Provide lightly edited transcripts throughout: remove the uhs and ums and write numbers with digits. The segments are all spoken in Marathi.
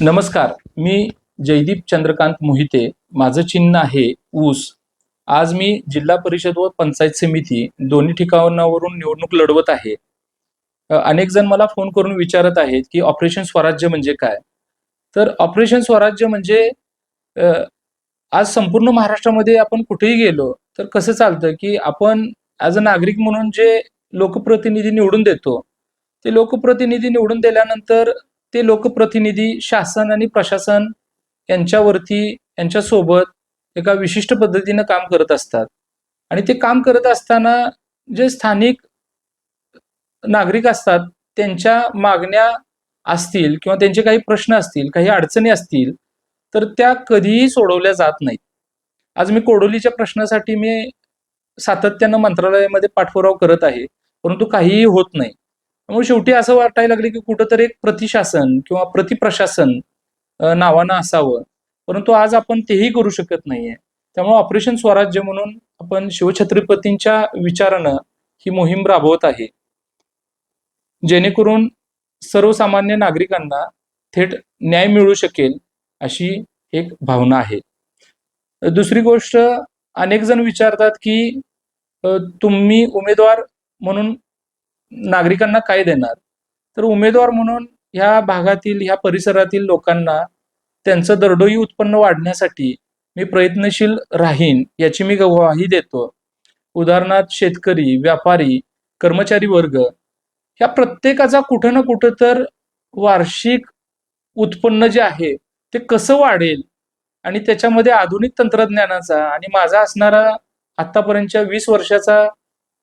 नमस्कार. मी जयदीप चंद्रकांत मोहिते. माझं चिन्ह आहे ऊस. आज मी जिल्हा परिषद व पंचायत समिती दोन्ही ठिकाणावरून निवडणूक लढवत आहे. अनेक जण मला फोन करून विचारत आहेत की ऑपरेशन स्वराज्य म्हणजे काय? तर ऑपरेशन स्वराज्य म्हणजे अ, आज संपूर्ण महाराष्ट्रामध्ये आपण कुठेही गेलो तर कसं चालतं की आपण ॲज अ नागरिक म्हणून जे लोकप्रतिनिधी निवडून देतो, ते लोकप्रतिनिधी निवडून दिल्यानंतर ते लोकप्रतिनिधी शासन आणि प्रशासन यांच्यावरती यांच्यासोबत एका विशिष्ट पद्धतीनं काम करत असतात. आणि ते काम करत असताना जे स्थानिक नागरिक असतात, त्यांच्या मागण्या असतील किंवा त्यांचे काही प्रश्न असतील, काही अडचणी असतील, तर त्या कधीही सोडवल्या जात नाहीत. आज मी कोडोलीच्या प्रश्नासाठी मी सातत्यानं मंत्रालयामध्ये पाठपुरावा करत आहे, परंतु काहीही होत नाही. त्यामुळे शेवटी असं वाटायला लागले की कुठंतरी एक प्रतिशासन किंवा प्रतिप्रशासन नावानं असावं, परंतु आज आपण तेही करू शकत नाहीये. त्यामुळे ऑपरेशन स्वराज्य म्हणून आपण शिवछत्रपतींच्या विचारानं ही मोहीम राबवत आहे, जेणेकरून सर्वसामान्य नागरिकांना थेट न्याय मिळू शकेल, अशी एक भावना आहे. दुसरी गोष्ट, अनेक जण विचारतात की तुम्ही उमेदवार म्हणून नागरिकांना काय देणार? तर उमेदवार म्हणून ह्या भागातील, ह्या परिसरातील लोकांना त्यांचं दरडोई उत्पन्न वाढण्यासाठी मी प्रयत्नशील राहीन, याची मी ग्वाही देतो. उदाहरणार्थ शेतकरी, व्यापारी, कर्मचारी वर्ग ह्या प्रत्येकाचा कुठं ना कुठं तर वार्षिक उत्पन्न जे आहे ते कसं वाढेल आणि त्याच्यामध्ये आधुनिक तंत्रज्ञानाचा आणि माझा असणारा आतापर्यंतच्या 20 वर्षाचा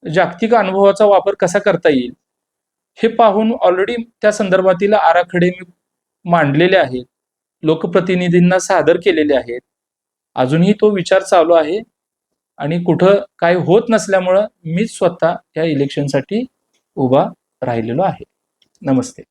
जागतिक अनुभवाचा वापर कसा करता येईल, हे पाहून ऑलरेडी त्या संदर्भातील आराखडे मी मांडलेले आहेत, लोकप्रतिनिधींना सादर केलेले आहेत. अजूनही तो विचार चालू आहे आणि कुठं काय होत नसल्यामुळं मीच स्वतः या इलेक्शनसाठी उभा राहिलेलो आहे. नमस्ते.